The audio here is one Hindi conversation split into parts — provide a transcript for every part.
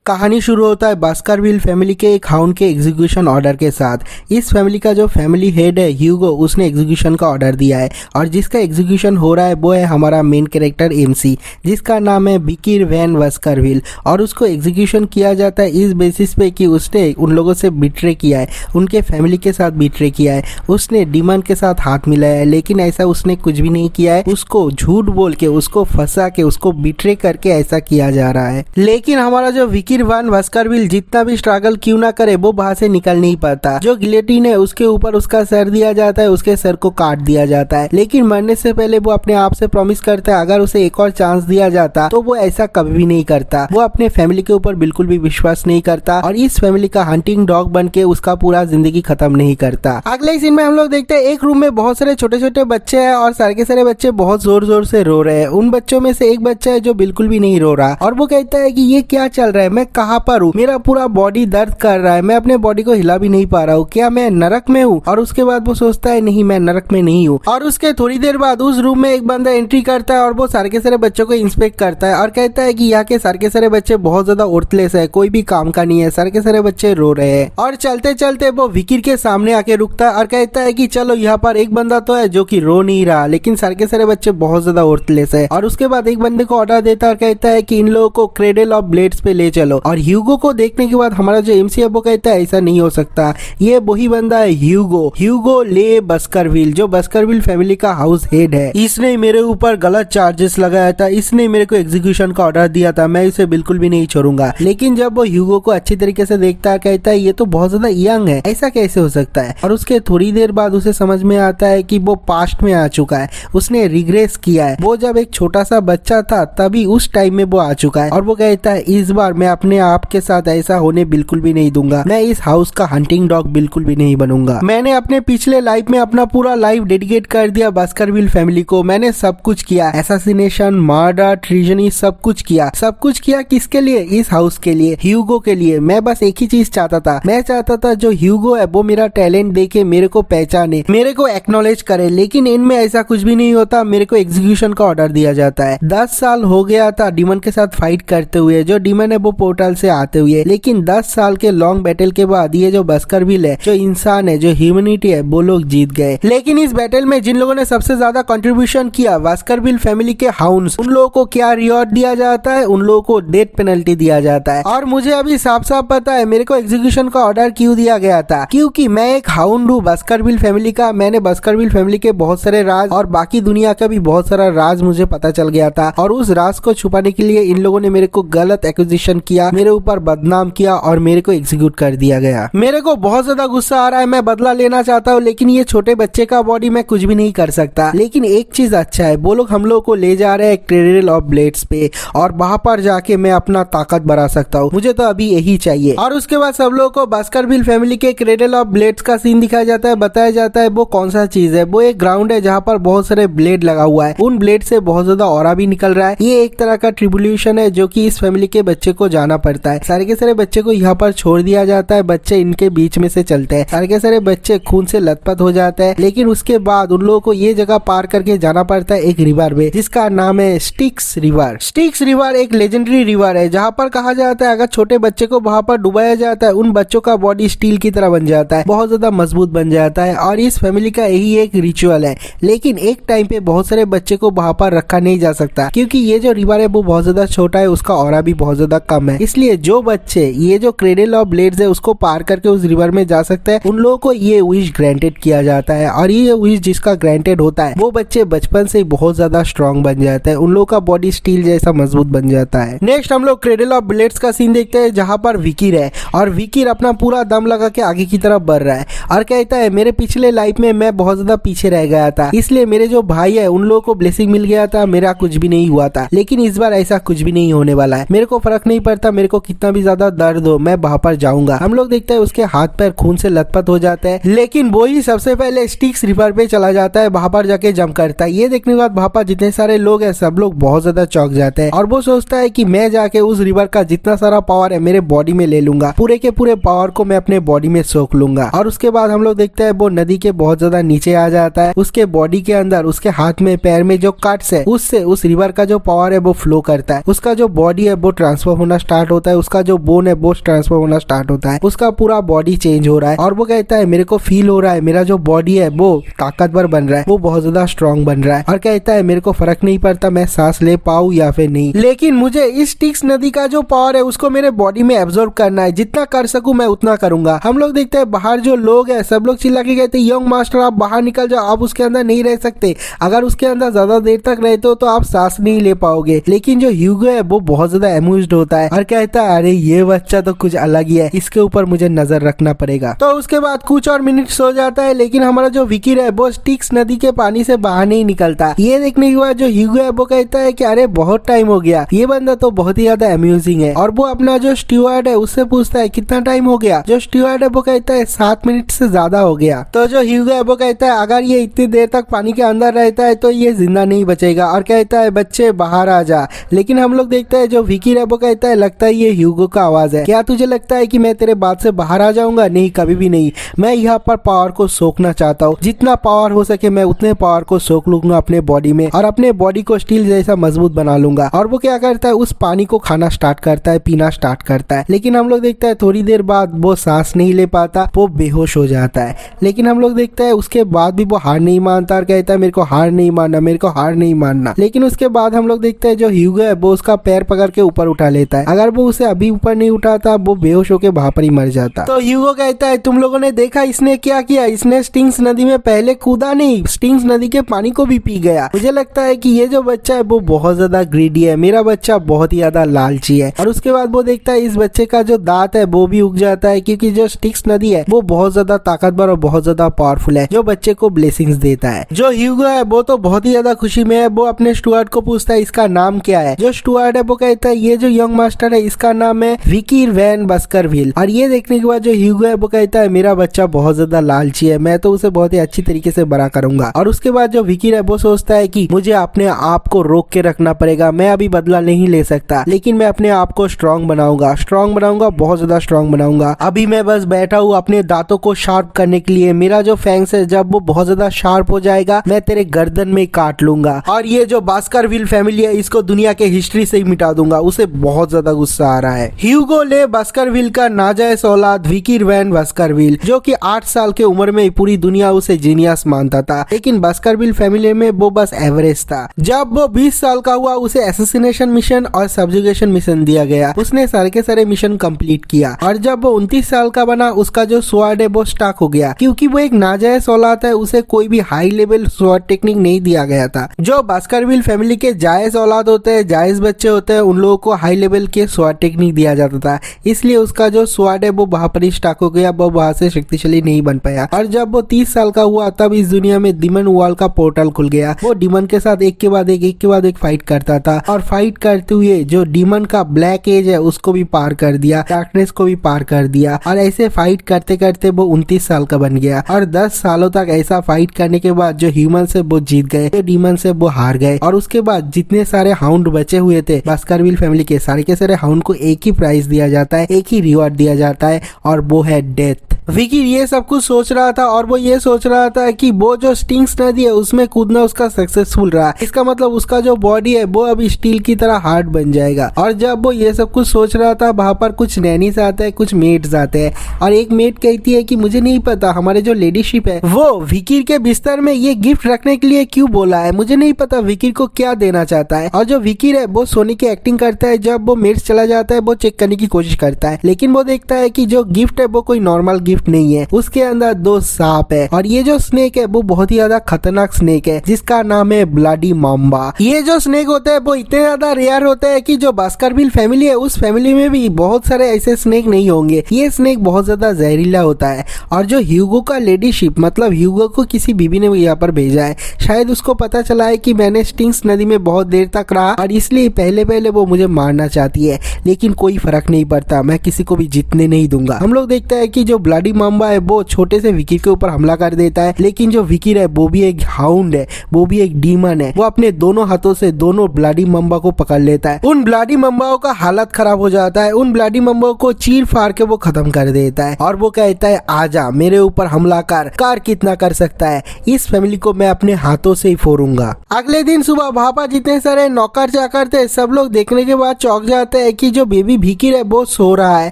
कहानी शुरू होता है बास्करविल फैमिली के एक हाउंड के एग्जीक्यूशन ऑर्डर के साथ। इस फैमिली का जो फैमिली हेड है ह्यूगो, उसने एग्जीक्यूशन का ऑर्डर दिया है और जिसका एग्जीक्यूशन हो रहा है वो है हमारा मेन कैरेक्टर एमसी, जिसका नाम है विकी वैन बास्करविल। और उसको एग्जीक्यूशन किया जाता है इस बेसिस पे कि उसने उन लोगों से बिट्रे किया है, उनके फैमिली के साथ बिट्रे किया है, उसने डीमन के साथ हाथ मिलाया है। लेकिन ऐसा उसने कुछ भी नहीं किया है, उसको झूठ बोल के, उसको फंसा के, उसको बिट्रे करके ऐसा किया जा रहा है। लेकिन हमारा जो विकी वैन बास्करविल जितना भी स्ट्रगल क्यों ना करे वो बाहर से निकल नहीं पाता। जो गिलेटिन है उसके ऊपर उसका सर दिया जाता है, उसके सर को काट दिया जाता है। लेकिन मरने से पहले वो अपने आप से प्रॉमिस करता है अगर उसे एक और चांस दिया जाता तो वो ऐसा कभी भी नहीं करता। वो अपने फैमिली के ऊपर बिल्कुल भी विश्वास नहीं करता और इस फैमिली का हंटिंग डॉग बन के उसका पूरा जिंदगी खत्म नहीं करता। अगले सीन में हम लोग देखते हैं एक रूम में बहुत सारे छोटे छोटे बच्चे हैं और सारे के सारे बच्चे बहुत जोर जोर से रो रहे हैं। उन बच्चों में से एक बच्चा है जो बिल्कुल भी नहीं रो रहा और वो कहता है कि ये क्या चल रहा है, मैं कहाँ पर हूँ, मेरा पूरा बॉडी दर्द कर रहा है, मैं अपने बॉडी को हिला भी नहीं पा रहा हूँ, क्या मैं नरक में हूँ। और उसके बाद वो सोचता है नहीं, मैं नरक में नहीं हूँ। और उसके थोड़ी देर बाद उस रूम में एक बंदा एंट्री करता है और वो सारे के सारे बच्चों को इंस्पेक्ट करता है और कहता है कि यहाँ के सारे के सारे बच्चे बहुत ज्यादा उर्थलेस है, कोई भी काम का नहीं है, सारे के सारे बच्चे रो रहे हैं। और चलते चलते वो विकी के सामने आके रुकता है और कहता है कि चलो यहाँ पर एक बंदा तो है जो कि रो नहीं रहा, लेकिन सारे के सारे बच्चे बहुत ज्यादा उर्थलेस है। और उसके बाद एक बंदे को ऑर्डर देता है और कहता है कि इन लोगों को क्रेडल ऑफ ब्लेड्स पे ले चलो। और ह्यूगो को देखने के बाद हमारा जो एमसी है वो कहता है ऐसा नहीं हो सकता, ये वही बंदा है ह्यूगो ले बास्करविल, जो बास्करविल फैमिली का हाउस हेड है। इसने मेरे ऊपर गलत चार्जेस लगाया था, इसने मेरे को एग्जीक्यूशन का ऑर्डर दिया था, मैं इसे बिल्कुल भी नहीं छोड़ूंगा। लेकिन जब वो ह्यूगो को अच्छी तरीके से देखता है कहता है ये तो बहुत ज्यादा यंग है, ऐसा कैसे हो सकता है। और उसके थोड़ी देर बाद उसे समझ में आता है कि वो पास्ट में आ चुका है, उसने रिग्रेस किया है, वो जब एक छोटा सा बच्चा था तभी उस टाइम में वो आ चुका है। और वो कहता है इस बार मैं अपने आप के साथ ऐसा होने बिल्कुल भी नहीं दूंगा, मैं इस हाउस का हंटिंग डॉग बिल्कुल भी नहीं बनूंगा। मैंने अपने पिछले लाइफ में अपना पूरा लाइफ डेडिकेट कर दिया बास्करविल फैमिली को, मैंने सब कुछ किया, असैसिनेशन, मर्डर, ट्रीजनी, सब कुछ किया किसके लिए, इस हाउस के लिए, ह्यूगो के लिए। मैं बस एक ही चीज चाहता था, मैं चाहता था जो ह्यूगो है वो मेरा टैलेंट देखे, मेरे को पहचाने, मेरे को एक्नॉलेज करे। लेकिन इनमें ऐसा कुछ भी नहीं होता, मेरे को एग्जीक्यूशन का ऑर्डर दिया जाता है। 10 साल हो गया था डीमन के साथ फाइट करते हुए, जो डीमन है वो पोर्टल से आते हुए। लेकिन 10 साल के लॉन्ग बैटल के बाद ये जो बास्करविल है, जो इंसान है, जो ह्यूमैनिटी है, वो लोग जीत गए। लेकिन इस बैटल में जिन लोगों ने सबसे ज्यादा कंट्रीब्यूशन किया, बास्करविल फैमिली के हाउंड्स, उन लोगों को क्या रिवॉर्ड दिया जाता है, उन लोगों को डेथ पेनल्टी दिया जाता है। और मुझे अभी साफ साफ पता है मेरे को एग्जीक्यूशन का ऑर्डर क्यों दिया गया था, क्योंकि मैं एक हाउंड हूँ बास्करविल फैमिली का। मैंने बास्करविल फैमिली के बहुत सारे राज और बाकी दुनिया का भी बहुत सारा राज मुझे पता चल गया था और उस राज को छुपाने के लिए इन लोगों ने मेरे को गलत एक्विजिशन किया, मेरे ऊपर बदनाम किया और मेरे को एग्जीक्यूट कर दिया गया। मेरे को बहुत ज्यादा गुस्सा आ रहा है, मैं बदला लेना चाहता हूँ, लेकिन ये छोटे बच्चे का बॉडी मैं कुछ भी नहीं कर सकता। लेकिन एक चीज अच्छा है, वो लोग हम लोग को ले जा रहे हैं क्रेडल ऑफ ब्लेड्स पे और वहां पर जाके मैं अपना ताकत बढ़ा सकता हूँ, मुझे तो अभी यही चाहिए। और उसके बाद सब लोगों को बास्करविल फैमिली के क्रेडल ऑफ ब्लेड्स का सीन दिखाया जाता है, बताया जाता है वो कौन सा चीज है। वो एक ग्राउंड है जहाँ पर बहुत सारे ब्लेड लगा हुआ है, उन ब्लेड से बहुत ज्यादा ऑरा भी निकल रहा है। ये एक तरह का ट्रिब्यूलेशन है जो कि इस फैमिली के बच्चे को जाना पड़ता है। सारे के सारे बच्चे को यहाँ पर छोड़ दिया जाता है, बच्चे इनके बीच में से चलते हैं, सारे के सारे बच्चे खून से लथपथ हो जाते हैं। लेकिन उसके बाद उन लोगों को ये जगह पार करके जाना पड़ता है एक रिवर में, जिसका नाम है स्टिक्स रिवर। स्टिक्स रिवर एक लेजेंडरी रिवर है जहाँ पर कहा जाता है अगर छोटे बच्चे को वहां पर डुबाया जाता है, उन बच्चों का बॉडी स्टील की तरह बन जाता है, बहुत ज्यादा मजबूत बन जाता है। और इस फैमिली का यही एक रिचुअल है। लेकिन एक टाइम पे बहुत सारे बच्चे को वहां पर रखा नहीं जा सकता, क्योंकि ये जो रिवर है वो बहुत ज्यादा छोटा है, उसका ऑरा भी बहुत ज्यादा कम है। इसलिए जो बच्चे ये जो क्रेडल ऑफ ब्लेड्स है उसको पार करके उस रिवर में जा सकते हैं, उन लोगों को ये विश ग्रांटेड किया जाता है। और ये विश जिसका ग्रांटेड होता है वो बच्चे बचपन से बहुत ज्यादा स्ट्रॉन्ग बन जाते हैं, उन लोगों का बॉडी स्टील जैसा मजबूत बन जाता है। नेक्स्ट हम लोग क्रेडल ऑफ ब्लेड्स का सीन देखते हैं जहाँ पर विकी है और विकी अपना पूरा दम लगा के आगे की तरफ बढ़ रहा है और कहता है मेरे पिछले लाइफ में मैं बहुत ज्यादा पीछे रह गया था, इसलिए मेरे जो भाई है उन लोगों को ब्लेसिंग मिल गया था, मेरा कुछ भी नहीं हुआ था। लेकिन इस बार ऐसा कुछ भी नहीं होने वाला है, मेरे को फर्क नहीं पड़ता, मेरे को कितना भी ज्यादा दर्द हो, मैं वहां पर जाऊंगा। हम लोग देखते हैं उसके हाथ पैर खून से लथपथ हो जाते हैं, लेकिन वो ही सबसे पहले स्टिक्स रिवर पे चला जाता है, वहां पर जाके जंप करता है। ये देखने के बाद वहां पर जितने सारे लोग हैं सब लोग बहुत ज्यादा चौंक जाते हैं और वो सोचता है कि मैं जाके उस रिवर का जितना सारा पावर है मेरे बॉडी में ले लूंगा, पूरे के पूरे पावर को मैं अपने बॉडी में सोख लूंगा। और उसके बाद हम लोग देखते हैं वो नदी के बहुत ज्यादा नीचे आ जाता है, उसके बॉडी के अंदर, उसके हाथ में, पैर में जो कट्स है उससे उस रिवर का जो पावर है वो फ्लो करता है, उसका जो बॉडी है वो ट्रांसफर होना स्टार्ट स्टार्ट होता है, उसका जो बोन है वो ट्रांसफॉर्म होना स्टार्ट होता है, उसका पूरा बॉडी चेंज हो रहा है और वो कहता है मेरे को फील हो रहा है मेरा जो बॉडी है वो ताकतवर बन रहा है, वो बहुत ज्यादा स्ट्रांग बन रहा है और कहता है मेरे को फर्क नहीं पड़ता मैं सांस ले पाऊं या फिर नहीं, लेकिन मुझे इस स्टिक्स नदी का जो पावर है उसको मेरे बॉडी में एब्जॉर्ब करना है, जितना कर सकूं मैं उतना करूंगा। हम लोग देखते हैं बाहर जो लोग हैं सब लोग चिल्ला के कहते हैं यंग मास्टर आप बाहर निकल जाओ, आप उसके अंदर नहीं रह सकते, अगर उसके अंदर ज्यादा देर तक रहते हो तो आप सांस नहीं ले पाओगे। लेकिन जो ह्यूगो है वो बहुत ज्यादा एम्यूज्ड होता है और कहता है अरे ये बच्चा तो कुछ अलग ही है, इसके ऊपर मुझे नजर रखना पड़ेगा। तो उसके बाद कुछ और मिनट सो जाता है, लेकिन हमारा जो विकीर है वो स्टिक्स नदी के पानी से बाहर नहीं निकलता। ये देखने के बाद जो ह्यूगो है वो कहता है कि अरे बहुत टाइम हो गया, ये बंदा तो बहुत ही ज्यादा अम्यूजिंग है और वो अपना जो स्टीवर्ड है उससे पूछता है कितना टाइम हो गया। जो स्टीवर्ड है वो कहता है 7 मिनट से ज्यादा हो गया। तो जो ह्यूगो है वो कहता है अगर ये इतनी देर तक पानी के अंदर रहता है तो ये जिंदा नहीं बचेगा और कहता है बच्चे बाहर आ जा। लेकिन हम लोग देखते हैं जो विकीर है वो कहता है लगता है ये ह्यूगो का आवाज है, क्या तुझे लगता है कि मैं तेरे बात से बाहर आ जाऊंगा? नहीं, कभी भी नहीं। मैं यहाँ पर पावर को सोखना चाहता हूँ, जितना पावर हो सके मैं उतने पावर को सोख लूंगा अपने बॉडी में और अपने बॉडी को स्टील जैसा मजबूत बना लूंगा। और वो क्या करता है उस पानी को खाना स्टार्ट करता है, पीना स्टार्ट करता है। लेकिन हम लोग देखते हैं थोड़ी देर बाद वो सांस नहीं ले पाता, वो बेहोश हो जाता है। लेकिन हम लोग देखते हैं उसके बाद भी वो हार नहीं मानता और कहता है मेरे को हार नहीं मानना, मेरे को हार नहीं मानना। लेकिन उसके बाद हम लोग देखते हैं जो ह्यूगो है वो उसका पैर पकड़ के ऊपर उठा लेता है, अगर वो उसे अभी ऊपर नहीं उठाता वो बेहोश होकर वहां पर ही मर जाता। तो ह्यूगो कहता है तुम लोगों ने देखा इसने क्या किया, इसने स्टिंग्स नदी में पहले कूदा नहीं, स्टिंग्स नदी के पानी को भी पी गया। मुझे लगता है कि ये जो बच्चा है वो बहुत ज्यादा ग्रीडी है, मेरा बच्चा बहुत ही ज्यादा लालची है। और उसके बाद वो देखता है इस बच्चे का जो दांत है वो भी उग जाता है, क्योंकि जो स्टिक्स नदी है वो बहुत ज्यादा ताकतवर और बहुत ज्यादा पावरफुल है, जो बच्चे को ब्लेसिंग्स देता है। जो ह्यूगो है वो तो बहुत ही ज्यादा खुशी में है, वो अपने स्टुअर्ट को पूछता है इसका नाम क्या है। जो स्टुअर्ट है वो कहता है ये जो यंग मास्टर है इसका नाम है विकीर वैन बस्करविल। और ये देखने के बाद जो ह्यूगो है वो कहता है मेरा बच्चा बहुत ज्यादा लालची है, मैं तो उसे बहुत ही अच्छी तरीके से बड़ा करूंगा। और उसके बाद जो विकीर है वो सोचता है कि मुझे अपने आप को रोक के रखना पड़ेगा, मैं अभी बदला नहीं ले सकता, लेकिन मैं अपने आप को स्ट्रांग बनाऊंगा, बहुत ज्यादा स्ट्रांग बनाऊंगा। अभी मैं बस बैठा हूँ अपने दांतों को शार्प करने के लिए, मेरा जो फैंक्स है जब वो बहुत ज्यादा शार्प हो जाएगा मैं तेरे गर्दन में काट लूंगा और ये जो बास्करविल फैमिली है इसको दुनिया के हिस्ट्री से ही मिटा दूंगा। उसे बहुत ज्यादा गुस्सा आ रहा है। ह्यूगो ले बास्करविल का नाजायज औलाद विकीर वैन बास्करविल, जो कि 8 साल के उम्र में पूरी दुनिया उसे जीनियस मानता था, लेकिन बास्करविल फैमिली में वो बस एवरेज था। जब वो 20 साल का हुआ उसे एसेसिनेशन मिशन और सब्जुगेशन मिशन दिया गया, उसने सारे के सारे मिशन कंप्लीट किया। और जब वो 29 साल का बना उसका जो स्वॉर्ड है वो स्टक हो गया, क्योंकि वो एक नाजायज औलाद है, उसे कोई भी हाई लेवल स्वॉर्ड टेक्निक नहीं दिया गया था। जो बास्करविल फैमिली के जायज औलाद होते हैं, जायज बच्चे होते हैं, उन लोगों को हाई लेवल के स्वॉर्ड टेक्निक दिया जाता था, इसलिए उसका जो स्वॉर्ड है वो वहां पर ही स्टक हो गया, वो वहां से शक्तिशाली नहीं बन पाया। और जब वो 30 साल का हुआ तब इस दुनिया में डिमन वॉल का पोर्टल खुल गया। वो डिमन के साथ एक के बाद एक फाइट करता था और फाइट करते हुए जो डिमन का ब्लैक एज है उसको भी पार कर दिया, डार्कनेस को भी पार कर दिया। और ऐसे फाइट करते करते वो 29 साल का बन गया और 10 सालों तक ऐसा फाइट करने के बाद जो ह्यूमन से वो जीत गए, जो डिमन से वो हार गए। और उसके बाद जितने सारे हाउंड बचे हुए थे बास्करविल फैमिली के, सारे के सारे हाउंड को एक ही प्राइज दिया जाता है, एक ही रिवॉर्ड दिया जाता है और वो है डेथ। विकी ये सब कुछ सोच रहा था और वो ये सोच रहा था कि वो जो स्टिंग्स नदी है उसमें कूदना उसका सक्सेसफुल रहा, इसका मतलब उसका जो बॉडी है वो अब स्टील की तरह हार्ड बन जाएगा। और जब वो ये सब कुछ सोच रहा था वहां पर कुछ नैनीस आते हैं, कुछ मेट्स आते हैं और एक मेट कहती है कि मुझे नहीं पता हमारे जो लेडीशिप है वो विकीर के बिस्तर में ये गिफ्ट रखने के लिए क्यों बोला है, मुझे नहीं पता विकीर को क्या देना चाहता है। और जो विकीर है वो सोने की एक्टिंग करता है, जब वो मेट्स चला जाता है वो चेक करने की कोशिश करता है, लेकिन वो देखता है कि जो गिफ्ट है वो कोई नॉर्मल गिफ्ट नहीं है, उसके अंदर 2 सांप है और ये जो स्नेक है वो बहुत ही ज्यादा खतरनाक स्नेक है जिसका नाम है ब्लडी माम्बा। ये जो स्नेक होते हैं वो इतने ज्यादा रेयर होते हैं कि जो बास्करविल फैमिली है उस फैमिली में भी बहुत सारे ऐसे स्नेक नहीं होंगे। ये स्नेक बहुत ज्यादा जहरीला होता है और जो ह्यूगो का लेडीशिप मतलब ह्यूगो को किसी बीबी ने यहाँ पर भेजा है, शायद उसको पता चला है कि मैंने स्टिंग्स नदी में बहुत देर तक रहा और इसलिए पहले वो मुझे मारना चाहती है, लेकिन कोई फर्क नहीं पड़ता, मैं किसी को भी जीतने नहीं दूंगा। हम लोग देखते हैं कि जो ब्लडी ब्लडी माम्बा है वो छोटे से विकी के ऊपर हमला कर देता है, लेकिन जो विकी है वो भी एक हाउंड है, वो भी एक डीमन है। वो अपने दोनों हाथों से दोनों ब्लडी माम्बा को पकड़ लेता है। उन ब्लडी माम्बाओं का हालत खराब हो जाता है, उन ब्लडी माम्बाओं को चीर फाड़ के वो खत्म कर देता है और वो कहता है आजा मेरे ऊपर हमला कर कितना कर सकता है, इस फैमिली को मैं अपने हाथों से ही फोड़ूंगा। अगले दिन सुबह वहां पर जितने सारे नौकर चाकर थे सब लोग देखने के बाद चौंक जाते हैं कि जो बेबी भिकी है वो सो रहा है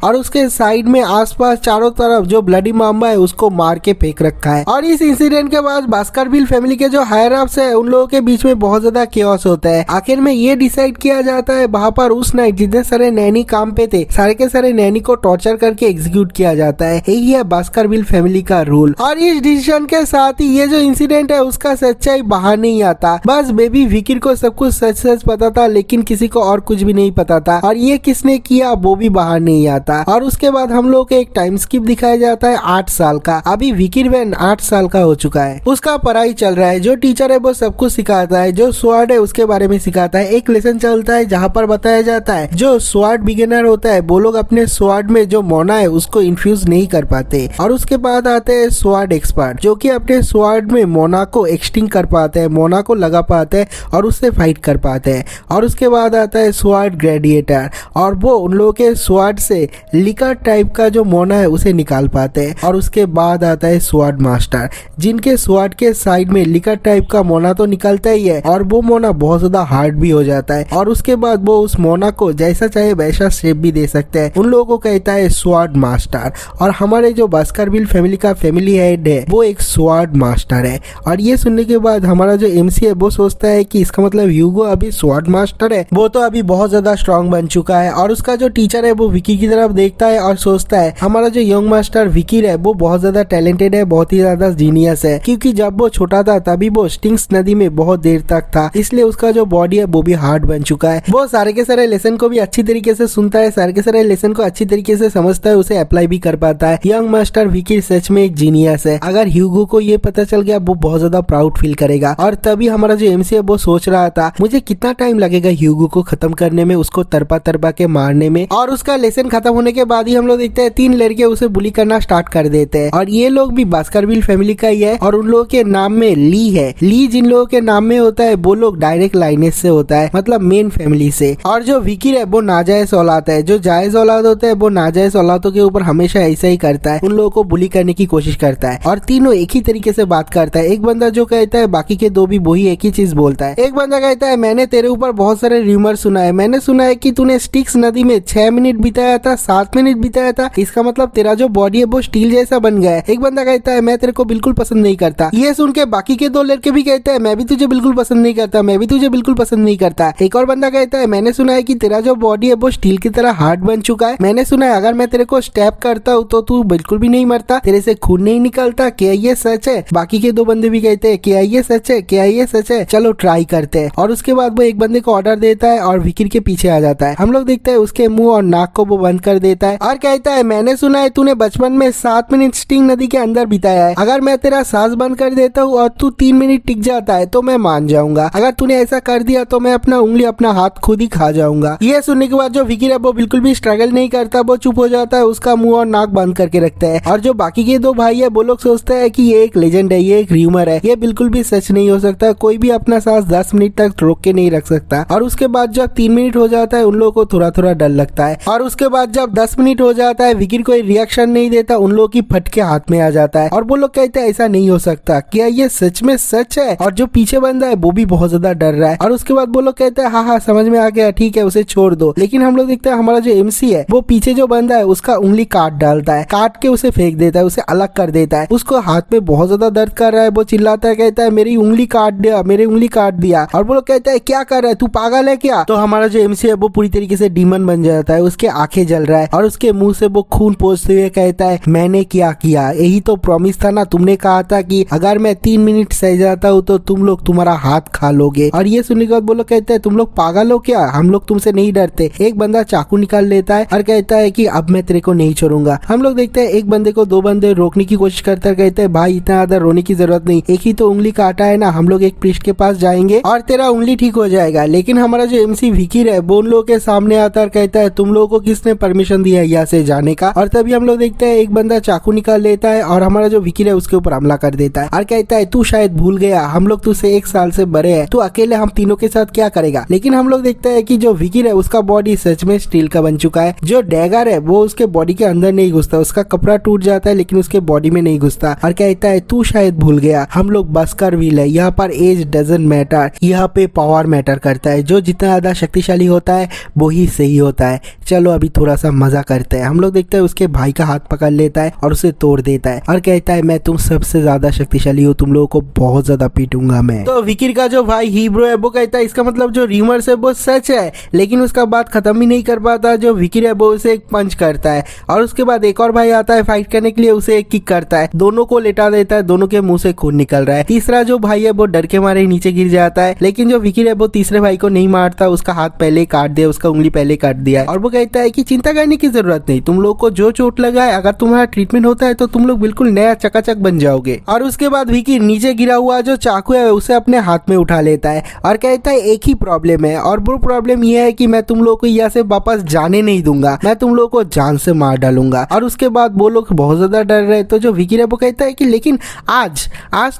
और उसके साइड में आसपास चारों तरफ जो ब्लडी माम्बा है उसको मार के फेंक रखा है। और इस इंसिडेंट के बाद बास्करविल फैमिली के जो हायर अप्स है उन लोगों के बीच में बहुत ज्यादा केओस होता है। आखिर में ये डिसाइड किया जाता है वहां पर उस नाइट जितने सारे नैनी काम पे थे सारे के सारे नैनी को टॉर्चर करके एग्जीक्यूट किया जाता है। यही है बास्करविल फैमिली का रूल। और इस डिसीजन के साथ ही ये जो इंसिडेंट है उसका सच्चाई बाहर नहीं आता। बस बेबी विकी को सब कुछ सच सच पता था, लेकिन किसी को और कुछ भी नहीं पता था और ये किसने किया वो भी बाहर नहीं आता। और उसके बाद हम लोग को एक टाइम स्किप दिखाया जाता है 8 साल का। अभी विकी वैन 8 साल का हो चुका है, उसका पढ़ाई चल रहा है। जो टीचर है वो सब कुछ सिखाता है, जो स्वॉर्ड है उसके बारे में सिखाता है। एक लेसन चलता है जहाँ पर बताया जाता है जो स्वॉर्ड बिगिनर होता है वो लोग अपने स्वॉर्ड में जो मोना है उसको इन्फ्यूज नहीं कर पाते। और उसके बाद आते हैं स्वॉर्ड एक्सपर्ट जो कि अपने स्वॉर्ड में मोना को एक्सटिंग कर पाते हैं, मोना को लगा पाते हैं और उससे फाइट कर पाते हैं। और उसके बाद आता है स्वॉर्ड ग्रेडिएटर और वो उन लोगों के स्वॉर्ड से लिकर टाइप का जो मोना है उसे निकाल पाते हैं। और उसके बाद आता है स्वॉर्ड मास्टर जिनके स्वॉर्ड के साइड में लिकर टाइप का मोना तो निकलता ही है और वो मोना बहुत ज्यादा हार्ड भी हो जाता है। और उसके बाद वो उस मोना को जैसा चाहे वैसा शेप भी दे सकते हैं। उन लोगों को कहता है स्वॉर्ड मास्टर। और हमारे जो बास्करविल फैमिली का फैमिली हेड है वो एक स्वॉर्ड मास्टर है। और ये सुनने के बाद हमारा जो एमसी है वो सोचता है कि इसका मतलब ह्यूगो अभी स्वॉर्ड मास्टर है, वो तो अभी बहुत ज्यादा स्ट्रांग बन चुका है। और उसका जो टीचर है वो विकी की तरफ देखता है और सोचता है हमारा जो यंग मास्टर विकी है वो बहुत ज्यादा टैलेंटेड है, बहुत ही ज्यादा जीनियस है, क्योंकि जब वो छोटा था तभी वो स्टिंग्स नदी में बहुत देर तक था, इसलिए उसका जो बॉडी है वो भी हार्ड बन चुका है। वो सारे के सारे लेसन को भी अच्छी तरीके से सुनता है, सारे के सारे लेसन को अच्छी तरीके से समझता है, उसे अप्लाई भी कर पाता है। यंग मास्टर विकी सच में एक जीनियस है। अगर ह्यूगो को ये पता चल गया वो बहुत ज्यादा प्राउड फील करेगा। और तभी हमारा जो एमसी है वो सोच रहा था मुझे कितना टाइम लगेगा ह्यूगो को खत्म करने में, उसको तरपा तरपा के मारने में। और उसका लेसन खत्म होने के बाद ही हम लोग देखते हैं 3 लड़के उसे बुली करना स्टार्ट कर देते हैं। और ये लोग भी बास्करविल फैमिली का ही है और उन लोगों के नाम में ली है। ली जिन लोगों के नाम में होता है वो लोग डायरेक्ट लाइनेज से होता है, मतलब मेन फैमिली से। और जो विकी है वो नाजायज औलाद है, जो जायज औलाद होता है वो नाजायज औलादों के ऊपर हमेशा ऐसा ही करता है, उन लोगों को बुली करने की कोशिश करता है। और तीनों एक ही तरीके से बात करता है। एक बंदा जो कहता है बाकी के दो भी वही एक ही चीज बोलता है। एक बंदा कहता है मैंने तेरे ऊपर बहुत सारे र्यूमर सुना है, मैंने सुना है कि तूने स्टिक्स नदी में 6 मिनट बिताया था, 7 मिनट बिताया था, इसका मतलब तेरा जो बॉडी है वो स्टील जैसा बन गया है। एक बंदा कहता है मैं तेरे को बिल्कुल पसंद नहीं करता। ये सुन के बाकी के 2 लड़के भी कहते हैं मैं भी तुझे बिल्कुल पसंद नहीं करता, मैं भी तुझे बिल्कुल पसंद नहीं करता। एक और बंदा कहता है मैंने सुना है कि तेरा जो बॉडी है वो स्टील की तरह हार्ड बन चुका है, मैंने सुना है अगर मैं तेरे को स्टैप करता हूँ तो तू बिल्कुल भी नहीं मरता, तेरे से खून नहीं निकलता, क्या ये सच है? बाकी के 2 बंदे भी कहते हैं क्या ये सच है, क्या ये सच है, चलो ट्राई करते हैं। और उसके बाद वो एक बंदे को ऑर्डर देता है और विकी के पीछे आ जाता है। हम लोग देखते हैं उसके मुंह और नाक को वो बंद कर देता है और कहता है मैंने सुना है तूने बचपन में 7 मिनट स्टिंग नदी के अंदर बिताया है, अगर मैं तेरा सांस बंद कर देता हूँ और तू 3 मिनट टिक जाता है तो मैं मान जाऊंगा, अगर तूने ऐसा कर दिया तो मैं अपना उंगली अपना हाथ खुद ही खा जाऊंगा। ये सुनने के बाद जो विकी है वो बिल्कुल भी स्ट्रगल नहीं करता, वो चुप हो जाता है, उसका मुंह और नाक बंद करके रखता है। और जो बाकी के 2 भाई है वो लोग सोचते हैं कि ये एक लेजेंड है, ये एक र्यूमर है, ये बिल्कुल भी सच नहीं हो सकता, कोई भी अपना सांस 10 मिनट तक रोक के नहीं रख सकता। और उसके बाद जब 3 मिनट हो जाता है उन लोगों को थोड़ा थोड़ा डर लगता है। और उसके बाद जब 10 मिनट हो जाता है विकी कोई रिएक्शन नहीं देता, उन लोगों की फटके हाथ में आ जाता है और वो लोग कहते हैं ऐसा नहीं हो सकता, क्या ये सच में सच है? और जो पीछे बंदा है वो भी बहुत ज्यादा डर रहा है। और उसके बाद वो लोग कहते हैं हाँ समझ में आ गया, ठीक है उसे छोड़ दो। लेकिन हम लोग देखते हैं हमारा जो एमसी है वो पीछे जो बंदा है उसका उंगली काट डालता है, काट के उसे फेंक देता है, उसे अलग कर देता है। उसको हाथ में बहुत ज्यादा दर्द कर रहा है, वो चिल्लाता है, कहता है मेरी उंगली काट दिया, मेरी उंगली काट दिया। और वो लोग कहता है क्या कर रहा है, तू पागल है क्या? तो हमारा जो एमसी है वो पूरी तरीके से डीमन बन जाता है, उसके आंखें जल रहा है और उसके मुंह से वो खून पोंछते हुए कहता है मैंने क्या किया, यही तो प्रॉमिस था ना, तुमने कहा था कि अगर मैं 3 मिनट सह जाता हूँ तो तुम लोग तुम्हारा हाथ खा लोगे। और ये सुनने के बाद वो लोग कहते हैं तुम लोग पागल हो क्या, हम लोग तुमसे नहीं डरते। एक बंदा चाकू निकाल लेता है और कहता है कि अब मैं तेरे को नहीं छोड़ूंगा। हम लोग देखते हैं एक बंदे को 2 बंदे रोकने की कोशिश करते हैं, कहते हैं भाई इतना ज्यादा रोने की जरूरत नहीं, एक ही तो उंगली काटा है ना, हम लोग एक प्रीस्ट के पास जाएंगे और तेरा उंगली ठीक हो जाएगा। लेकिन हमारा जो एमसी विकी है वो उन लोगों के सामने आता है और कहता है तुम लोगों को किसने परमिशन दिया यहाँ से जाने का? और तभी हम लोग देखते हैं एक बंदा चाकू निकाल लेता है और हमारा जो विकी है उसके ऊपर हमला कर देता है और कहता है तू शायद भूल गया, हम लोग तुझसे 1 साल से बड़े हैं, तू अकेले हम तीनों के साथ क्या करेगा। लेकिन हम लोग देखते हैं कि जो विकी है उसका बॉडी सच में स्टील का बन चुका है। जो डैगर है वो उसके बॉडी के अंदर नहीं घुसता, उसका कपड़ा टूट जाता है लेकिन उसके बॉडी में नहीं घुसता और कहता है तू शायद भूल गया, हम लोग बस्करविल है, यहाँ पर एज डजंट मैटर, यहाँ पे पावर मैटर करता है, जो जितना ज्यादा शक्तिशाली होता है वो ही सही होता है। चलो अभी थोड़ा सा मजा करते हैं। हम लोग देखते हैं उसके भाई का हाथ पकड़ लेता है और उसे तोड़ देता है और कहता है मैं तुम सबसे ज्यादा शक्तिशाली हूँ, तुम लोगों को बहुत ज्यादा पीटूंगा मैं। तो विकी का जो भाई हीब्रो है वो कहता है इसका मतलब जो र्यूमर्स है वो सच है, लेकिन उसका बात खत्म ही नहीं कर पाता। जो विकी है वो उसे एक पंच करता है और उसके बाद एक और भाई आता है फाइट करने के लिए, उसे एक किक करता है, दोनों को लेटा देता है, दोनों के मुंह से खून निकल रहा है। तीसरा जो भाई है वो डर के मारे नीचे गिर जाता है, लेकिन जो विकी है वो तीसरे भाई को नहीं मारता, उसका हाथ पहले काट दिया, उसका उंगली पहले काट दिया है और वो कहता है कि चिंता करने की जरूरत नहीं, तुम लोग को जो चोट लगा है अगर तुम्हारा ट्रीटमेंट होता है तो तुम लोग बिल्कुल नया चकाचक बन जाओगे। और उसके बाद विकी नीचे गिरा हुआ जो चाकू है उसे अपने हाथ में उठा लेता है और कहता है एक ही प्रॉब्लम है और वो प्रॉब्लम ये है कि मैं तुम लोग को यहाँ से वापस जाने नहीं दूंगा, मैं तुम लोग को जान से मार डालूंगा। और उसके बाद वो लोग बहुत ज्यादा डर रहे। तो जो विकी है वो कहता है कि लेकिन आज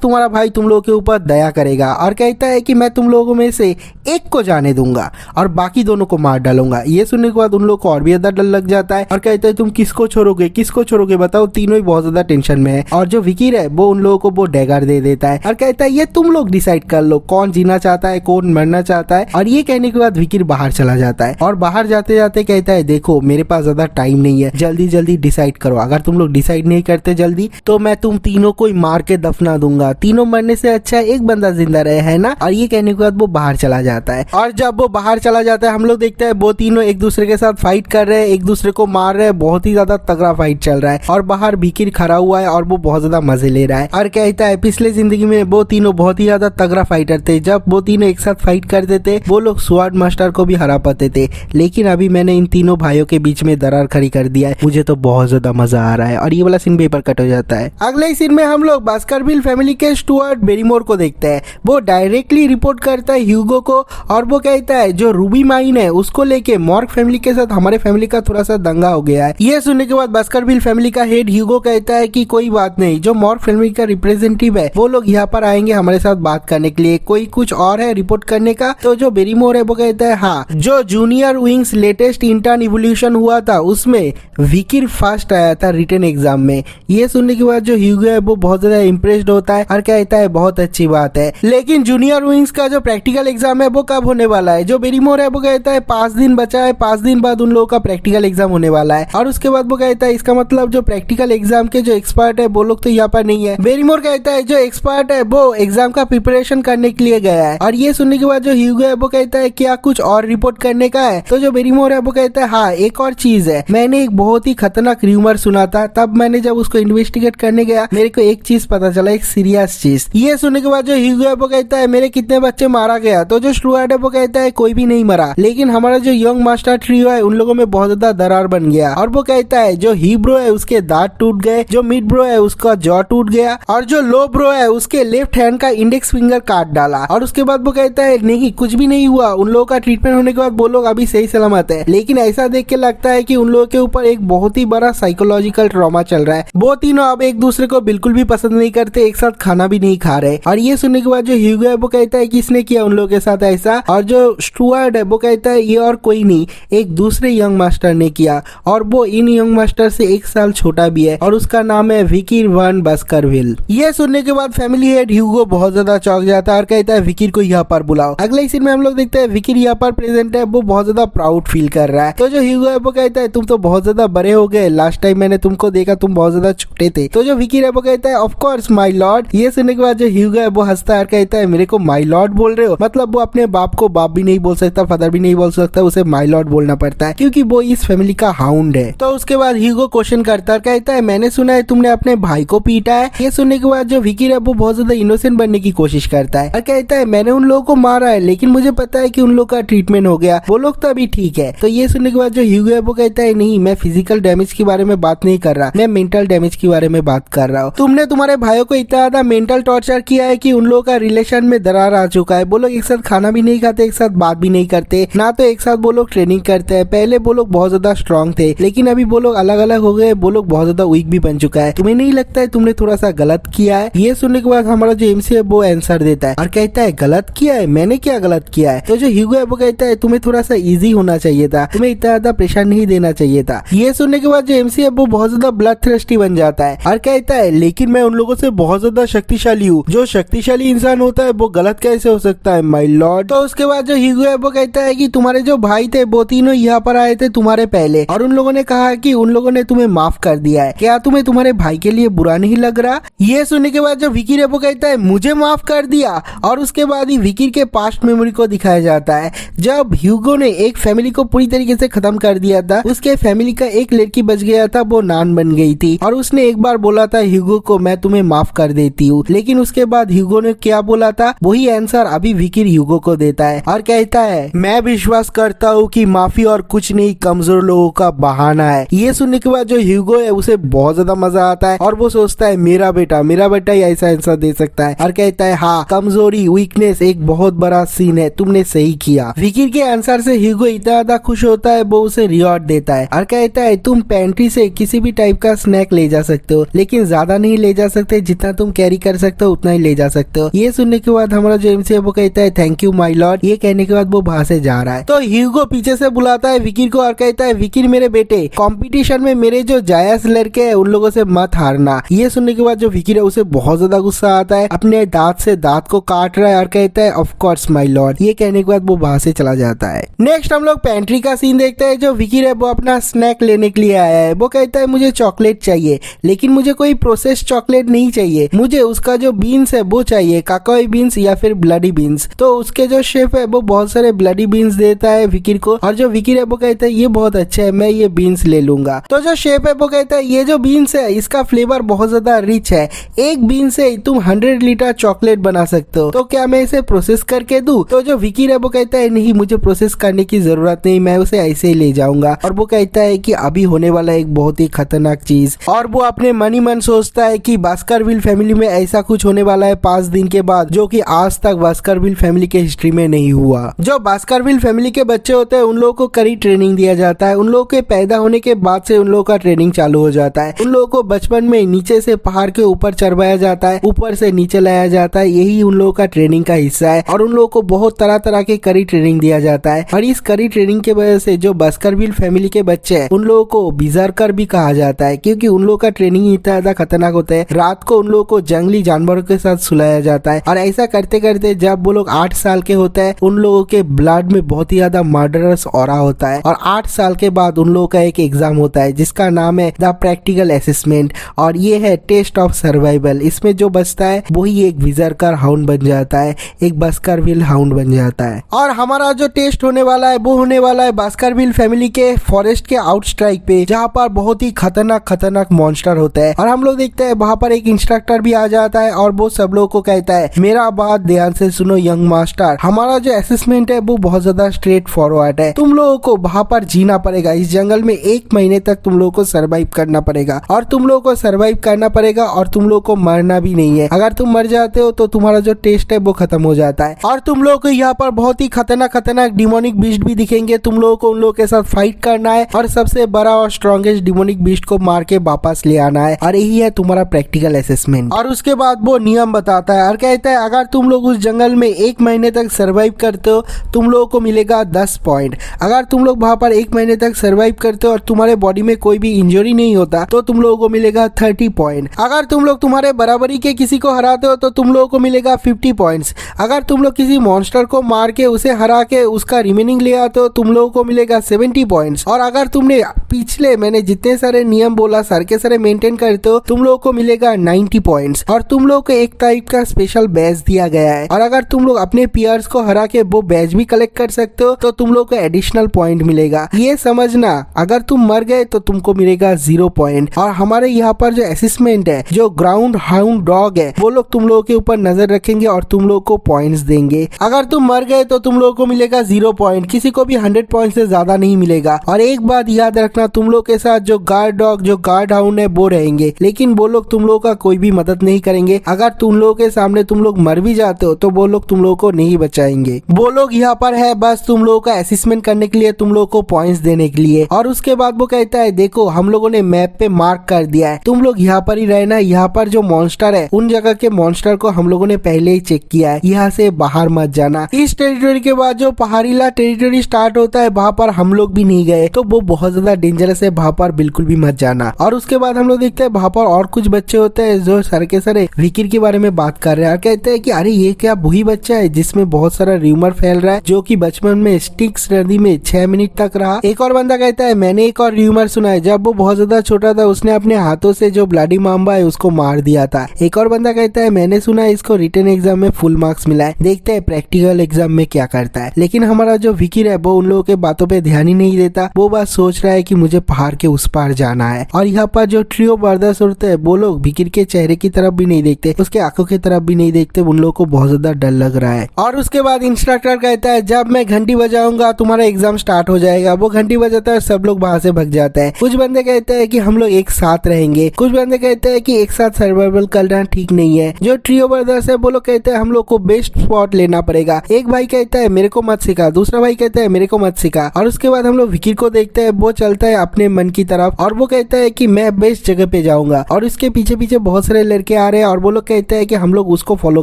तुम्हारा भाई तुम लोगों के ऊपर दया करेगा और कहता है कि मैं तुम लोगों में से एक को जाने दूंगा और बाकी दोनों को मार डालूंगा। ये सुनने के बाद उन लोग को और भी ज्यादा डर लग जाता है और कहते हैं तुम किसको छोड़ोगे बताओ। तीनों ही बहुत ज्यादा टेंशन में है और जो विकी है वो उन लोगों को वो डैगर दे देता है और कहता है ये तुम लोग डिसाइड कर लो कौन जीना चाहता है कौन मरना चाहता है। और ये कहने के बाद विकी बाहर चला जाता है और बाहर जाते जाते कहता है देखो मेरे पास ज्यादा टाइम नहीं है, जल्दी जल्दी डिसाइड करो, अगर तुम लोग डिसाइड नहीं करते जल्दी तो मैं तुम तीनों को ही मार के दफना दूंगा, तीनों मरने से अच्छा है एक बंदा जिंदा रहे, है ना। और ये कहने के बाद वो बाहर चला जाता है और जब वो बाहर चला जाता है हम लोग देखते हैं वो तीनों एक दूसरे के साथ फाइट कर रहे हैं, एक दूसरे को मार रहे हैं, बहुत ही ज्यादा तगड़ा फाइट चल रहा है और बाहर विकी खड़ा हुआ है और वो बहुत ज्यादा मजे ले रहा है और कहता है पिछले जिंदगी में वो तीनों बहुत ही ज्यादा तगड़ा फाइटर थे, जब वो तीनों एक साथ फाइट करते थे वो लोग स्वॉर्ड मास्टर को भी हरा पाते थे, लेकिन अभी मैंने इन तीनों भाइयों के बीच में दरार खड़ी कर दिया है, मुझे तो बहुत ज्यादा मजा आ रहा है। और ये वाला सीन पेपर कट हो जाता है। अगले ही सीन में हम लोग बास्करविल फैमिली के स्टुअर्ट बेरीमोर को देखते हैं। वो डायरेक्टली रिपोर्ट करता है ह्यूगो को और वो कहता है जो रूबी माइन है उसको लेके मॉर्क फैमिली के साथ हमारे फैमिली का थोड़ा सा दंगा हो गया है। ये सुनने के बाद बास्करविल फैमिली का हेड ह्यूगो कहता है कि कोई बात नहीं, जो मॉर्क फैमिली का रिप्रेजेंटेटिव है वो लोग यहाँ पर आएंगे हमारे साथ बात करने के लिए, कोई कुछ और है रिपोर्ट करने का। तो जो बेरीमोर है वो कहता है हाँ, जो junior wings latest intern evolution हुआ था उसमें विकी फर्स्ट आया था रिटन एग्जाम में। ये सुनने के बाद जो ह्यूगो है वो बहुत ज्यादा इम्प्रेस्ड होता है और कहता है बहुत अच्छी बात है, लेकिन जूनियर विंग्स का जो प्रैक्टिकल एग्जाम है वो कब होने वाला है। जो बेरीमोर है वो कहता है 5 दिन बचा है, 5 दिन बाद उन लोगों का प्रैक्टिकल एग्जाम होने वाला है। और उसके बाद वो कहता है इसका मतलब जो प्रैक्टिकल एग्जाम के जो एक्सपर्ट है वो लोग तो यहाँ पर नहीं है। बेरीमोर कहता है जो एक्सपर्ट है वो एग्जाम का प्रिपरेशन करने के लिए गया है। और ये सुनने के बाद जो ह्यूगो है वो कहता है क्या कुछ और रिपोर्ट करने का है। तो जो बेरीमोर है वो कहता है हाँ एक और चीज है, मैंने एक बहुत ही खतरनाक र्यूमर सुना था, तब मैंने जब उसको इन्वेस्टिगेट करने गया मेरे को एक चीज पता चला, एक सीरियस चीज। ये सुनने के बाद जो ह्यूगो है वो कहता है मेरे कितने बच्चे मारा गया। तो जो स्टुअर्ट है वो कहता है कोई भी नहीं मरा, लेकिन हमारा जो यंग मास्टर ट्रियो है उन लोगों में बहुत ज्यादा दरार बन गया। और वो कहता है जो ही ब्रो है उसके दांत टूट गए, जो मिड ब्रो है उसका जॉ टूट गया और जो लो ब्रो है उसके लेफ्ट हैंड का इंडेक्स फिंगर काट डाला। और उसके बाद वो कहता है नहीं कुछ भी नहीं हुआ, उन लोगों का ट्रीटमेंट होने के बाद वो लोग अभी सही सलामत है। लेकिन ऐसा देख के लगता है कि उन लोगों के ऊपर एक बहुत ही बड़ा साइकोलॉजिकल ट्रॉमा चल रहा है, वो तीनों अब एक दूसरे को बिल्कुल भी पसंद नहीं करते, एक साथ खाना भी नहीं खा रहे। और ये सुनने के बाद जो ह्यूगो है वो कहता है किसने किया उन लोगों के साथ ऐसा। और जो स्टुअर्ट है वो कहता है ये और कोई नहीं, एक दूसरे यंग मास्टर ने किया और वो इन यंग मास्टर से 1 साल छोटा भी है और उसका नाम है विकी वन बास्करविल। ये सुनने के बाद फैमिली हेड ह्यूगो बहुत ज्यादा चौंक जाता है और कहता है विकी को यहाँ पर बुलाओ। अगले सीन में हम लोग देखते हैं विकी यहाँ पर प्रेजेंट है, वो बहुत ज्यादा प्राउड फील कर रहा है। तो जो ह्यूगो है वो कहता है तुम तो बहुत ज्यादा बड़े हो गए, लास्ट टाइम मैंने तुमको देखा तुम बहुत ज्यादा छोटे थे। तो जो विकी है वो कहता है ऑफ कोर्स माय लॉर्ड। ये सुनने के बाद जो ह्यूगो है वो हंसता है और कहता है मेरे को माय लॉर्ड बोल रहे हो, मतलब वो अपने बाप को बाप भी नहीं बोल सकता, फादर भी नहीं बोल सकता, उसे माय लॉर्ड बोलना पड़ता है क्योंकि वो इस फैमिली का हाउंड है। तो उसके बाद ह्यूगो क्वेश्चन करता है, कहता है मैंने सुना है तुमने अपने भाई को पीटा है। ये सुनने के बाद जो विकी है वो बहुत ज्यादा इनोसेंट बनने की कोशिश करता है और कहता है मैंने उन लोगों को मारा है लेकिन मुझे पता है कि उन लोग का ट्रीटमेंट हो गया, वो लोग तो अभी ठीक है। तो ये सुनने के बाद जो ह्यूगो है वो कहता है नहीं, मैं फिजिकल डैमेज के बारे में बात नहीं कर रहा, मैं मेंटल डैमेज के बारे में बात कर रहा हूँ। तुमने तुम्हारे भाइयों को इतना ज्यादा मेंटल टॉर्चर किया है कि उन लोगों का रिलेशन में दरार आ चुका है, वो लोग एक साथ खाना भी नहीं खाते, एक साथ बात भी नहीं करते, ना तो एक साथ वो लोग ट्रेनिंग करते हैं। पहले वो लोग बहुत ज्यादा स्ट्रांग थे लेकिन अभी वो लोग अलग अलग हो गए, वो लोग बहुत ज्यादा वीक भी बन चुका है, तुम्हें नहीं लगता है तुमने थोड़ा सा गलत किया है? ये सुनने के बाद हमारा जो एमसी है वो आंसर देता है और कहता है गलत किया है? मैंने क्या गलत किया है? तो जो ह्यूगो है वो कहता है तुम्हें थोड़ा सा इजी होना चाहिए था, तुम्हें इतना ज्यादा प्रेशर नहीं देना चाहिए था। ये सुनने के बाद जो एमसी है वो बहुत ज्यादा ब्लड थ्रस्टी बन जाता है और कहता है लेकिन मैं उन लोगों से बहुत ज्यादा शक्तिशाली हूँ, जो शक्तिशाली इंसान होता है वो गलत कैसे हो सकता है माय लॉर्ड। तो उसके बाद जो ह्यूगो है वो कहता है कि तुम्हारे जो भाई थे वो तीनों यहाँ पर आए थे तुम्हारे पहले और उन लोगों ने कहा कि उन लोगों ने तुम्हें माफ कर दिया है, क्या तुम्हें तुम्हारे भाई के लिए बुरा नहीं लग रहा? ये सुनने के बाद जो विकीर है वो कहता है मुझे माफ कर दिया और उसके बाद ही विकीर के पास्ट मेमोरी को दिखाया जाता है जब ह्यूगो ने एक फैमिली को पूरी तरीके से खत्म कर दिया था। उसके फैमिली का एक लड़की बच गया था, वो नान बन गई थी और उसने एक बार बोला था ह्यूगो को मैं तुम्हें माफ कर देती हूँ, लेकिन उसके बाद ह्यूगो ने क्या बोला था वही आंसर अभी विकीर ह्यूगो को देता है और कहता है मैं विश्वास करता हूँ कि माफी और कुछ नहीं कमजोर लोगों का बहाना है। ये सुनने के बाद जो ह्यूगो है उसे बहुत ज्यादा मजा आता है और वो सोचता है मेरा बेटा ही ऐसा आंसर दे सकता है और कहता है हाँ कमजोरी वीकनेस एक बहुत बड़ा सीन है, तुमने सही किया। विकीर के आंसर से ह्यूगो इतना ज्यादा खुश होता है वो उसे रिवॉर्ड देता है और कहता है तुम पेंट्री से किसी भी टाइप का स्नैक ले जा सकते हो, लेकिन ज्यादा नहीं ले जा सकते, जितना तुम कैरी कर सकते हो उतना ही ले जा सकते हो। ये सुनने के बाद हमारा जो एमसी है वो कहता है थैंक यू माय लॉर्ड। ये कहने के बाद वो वहां से जा रहा है तो ह्यूगो पीछे से बुलाता है विकीर को और कहता है विकीर मेरे बेटे कंपटीशन में मेरे जो जायज लड़के हैं उन लोगों से मत हारना। ये सुनने के बाद जो विकीर है उसे बहुत ज्यादा गुस्सा आता है, अपने दांत से दांत को काट रहा है और कहता है ऑफ कोर्स माय लॉर्ड। ये कहने के बाद वो वहां से चला जाता है। नेक्स्ट हम लोग पेंट्री का सीन देखते हैं। जो विकीर है वो अपना स्नैक लेने के लिए आया है, वो कहता है मुझे चॉकलेट चाहिए लेकिन मुझे कोई प्रोसेस चॉकलेट नहीं चाहिए, मुझे उसका जो बीन्स है वो चाहिए, काकाई बीन्स या फिर ब्लडी बीन्स। तो उसके जो शेफ है वो बहुत सारे ब्लडी बीन्स देता है विकीर को और जो विकीर है वो कहता है ये बहुत अच्छा है, मैं ये बीन्स ले लूंगा। तो जो शेफ है वो कहता है ये जो बीन्स है इसका फ्लेवर बहुत ज्यादा रिच है, एक बीन से तुम 100 लीटर चॉकलेट बना सकते हो, तो क्या मैं इसे प्रोसेस करके दूं? तो जो विकीर है वो कहता है नहीं मुझे प्रोसेस करने की जरूरत नहीं, मैं उसे ऐसे ही ले जाऊंगा। और वो कहता है कि अभी होने वाला एक बहुत ही खतरनाक चीज, और वो अपने मन ही मन सोचता है कि बास्करविल फैमिली में ऐसा कुछ होने वाला है 5 दिन के बाद जो कि आज तक बास्करविल फैमिली के हिस्ट्री में नहीं हुआ। जो बास्करविल फैमिली के बच्चे होते हैं उन लोगों को कड़ी ट्रेनिंग दिया जाता है, उन लोगों के पैदा होने के बाद से उन लोगों का ट्रेनिंग चालू हो जाता है। उन लोगों को बचपन में नीचे से पहाड़ के ऊपर चढ़वाया जाता है, ऊपर से नीचे लाया जाता है, यही उन लोगों का ट्रेनिंग का हिस्सा है। और उन लोगों को बहुत तरह तरह के कड़ी ट्रेनिंग दिया जाता है और इस कड़ी ट्रेनिंग के वजह से जो बास्करविल फैमिली के बच्चे हैं उन लोगों को बिजर्कर भी कहा जाता है, क्योंकि उन लोगों का ट्रेनिंग इतना ज्यादा खतरनाक होता है। रात को उन लोगों को जंगली जानवरों के साथ सुलाया जाता है और ऐसा करते करते जब वो लोग 8 साल के होते हैं उन लोगों के ब्लड में बहुत ही ज्यादा मर्डरस ऑरा होता है और 8 साल के बाद उन लोगों का एक एग्जाम होता है जिसका नाम है द प्रैक्टिकल असेसमेंट और ये है टेस्ट ऑफ सर्वाइवल। इसमें जो बचता है वही एक बिजर्कर हाउंड बन जाता है, एक बास्करविल हाउंड बन जाता है। और हमारा जो टेस्ट होने वाला है वो होने वाला है बास्करविल फैमिली के फॉरेस्ट के आउटस्ट्राइक पे, जहाँ पर बहुत ही खतरनाक मॉन्स्टर होता है। और हम लोग देखते हैं वहाँ पर एक इंस्ट्रक्टर भी आ जाता है और वो सब लोगों को कहता है मेरा बात ध्यान से सुनो यंग मास्टर, हमारा जो असेसमेंट है वो बहुत ज्यादा स्ट्रेट फॉरवर्ड है, तुम लोगों को वहाँ पर जीना पड़ेगा, इस जंगल में 1 महीने तक तुम लोगों को सर्वाइव करना पड़ेगा और तुम लोगों को सर्वाइव करना पड़ेगा और तुम लोगों को मरना भी नहीं है। अगर तुम मर जाते हो तो तुम्हारा जो टेस्ट है वो खत्म हो जाता है। और तुम लोगों को यहाँ पर बहुत ही खतरनाक डिमोनिक बीस्ट भी दिखेंगे, तुम लोगों को उन लोगों के साथ फाइट करना है और सबसे बड़ा और स्ट्रॉन्गेस्ट डिमोनिक बीस्ट को मार के वापस ले आना है और यही है तुम्हारा प्रैक्टिकल असेसमेंट। और उसके बाद वो नियम बताता है और कहता है अगर तुम लोग उस जंगल में 1 महीने तक सर्वाइव करते हो तुम लोगों को मिलेगा 10 पॉइंट। अगर तुम लोग वहां पर 1 महीने तक सर्वाइव करते हो और तुम्हारे बॉडी में कोई भी इंजरी नहीं होता तो तुम लोगों को मिलेगा 30 पॉइंट। अगर तुम लोग तुम्हारे बराबरी के किसी को हराते हो तो तुम लोगों को मिलेगा 50 पॉइंट्स। अगर तुम लोग किसी मॉन्स्टर को मार के उसे हरा के उसका रिमेनिंग ले आते हो तुम लोगों को मिलेगा 70 पॉइंट्स। और अगर तुमने पिछले मैंने जितने सारे नियम बोला सर के सारे मेंटेन करते हो तुम लोगों को मिलेगा 90 पॉइंट्स। और तुम लोग को एक टाइप का स्पेशल बैज दिया गया है और अगर तुम लोग अपने पियर्स को हरा के वो बैज भी कलेक्ट कर सकते हो तो तुम लोग को एडिशनल पॉइंट मिलेगा। ये समझना अगर तुम मर गए तो तुमको मिलेगा 0 पॉइंट। और हमारे यहाँ पर जो असेसमेंट है जो ग्राउंड हाउंड डॉग है वो लोग तुम लोगों के ऊपर नजर रखेंगे और तुम लोग को पॉइंट्स देंगे। अगर तुम मर गए तो तुम लोगों को मिलेगा 0 पॉइंट, किसी को भी 100 पॉइंट से ज्यादा नहीं मिलेगा। और एक बात याद रखना तुम लोग के साथ जो गार्ड डॉग जो गार्ड हाउंड है वो रहेंगे, लेकिन वो लोग तुम लोगों का कोई भी मदद नहीं करेंगे। अगर तुम लोगों के सामने तुम लोग मर भी जाते हो तो वो लोग तुम लोगों को नहीं बचाएंगे। वो लोग यहाँ पर है बस तुम लोगों का असेसमेंट करने के लिए, तुम लोगों को पॉइंट्स देने के लिए। और उसके बाद वो कहता है देखो हम लोगों ने मैप पे मार्क कर दिया है, तुम लोग यहाँ पर ही रहना, यहाँ पर जो मॉन्स्टर है उन जगह के मॉन्स्टर को हम लोगों ने पहले ही चेक किया है, यहाँ से बाहर मत जाना। इस टेरिटोरी के बाद जो पहाड़ीला टेरिटोरी स्टार्ट होता है वहाँ पर हम लोग भी नहीं गए, तो वो बहुत ज्यादा डेंजरस है, वहाँ पर बिल्कुल भी मत जाना। और उसके बाद हम लोग देखते हैं वहाँ पर और कुछ बच्चे होते हैं जो सर के सर विकिर के बारे में बात कर रहे हैं और कहते हैं कि अरे ये क्या वही बच्चा है जिसमें बहुत सारा र्यूमर फैल रहा है, जो कि बचपन में स्टिक्स नदी में 6 मिनट तक रहा। एक और बंदा कहता है मैंने एक और र्यूमर सुना है, जब वो बहुत ज्यादा छोटा था उसने अपने हाथों से जो ब्लडी माम्बा है उसको मार दिया था। एक और बंदा कहता है मैंने सुना है इसको रिटन एग्जाम में फुल मार्क्स मिला है, देखते हैं प्रैक्टिकल एग्जाम में क्या करता है। लेकिन हमारा जो विकिर है वो उन लोगों के बातों पे ध्यान ही नहीं देता, वो बात सोच रहा है कि मुझे पहाड़ के उस पार जाना है। और यहाँ पर जो ट्रियो ब्रदर्स होते हैं वो लोग विकिर के चेहरे की तरफ भी नहीं देखते, उसके आंखों की तरफ भी नहीं देखते, उन लोगों को बहुत ज्यादा डर लग रहा है। और उसके बाद इंस्ट्रक्टर कहता है जब मैं घंटी बजाऊंगा तुम्हारा एग्जाम स्टार्ट हो जाएगा। वो घंटी बजाता है, सब लोग वहां से भग जाते हैं। कुछ बंदे कहते हैं कि हम लोग एक साथ रहेंगे, कुछ बंदे कहते हैं कि एक साथ सर्वाइवल करना ठीक नहीं है। जो ट्रियो ब्रदर्स है वो लोग कहते हैं हम लोग को बेस्ट स्पॉट लेना पड़ेगा। एक भाई कहता है मेरे को मत सिखा, दूसरा भाई कहता है मेरे को मत सिखा। और उसके बाद हम लोग विकिर को देखते हैं, वो चलता है अपने मन की तरफ और वो कहता है कि मैं बेस्ट जगह पे जाऊंगा। और उसके पीछे पीछे बहुत सारे लड़के आ रहे हैं और वो लोग कहते हैं कि हम लोग उसको फॉलो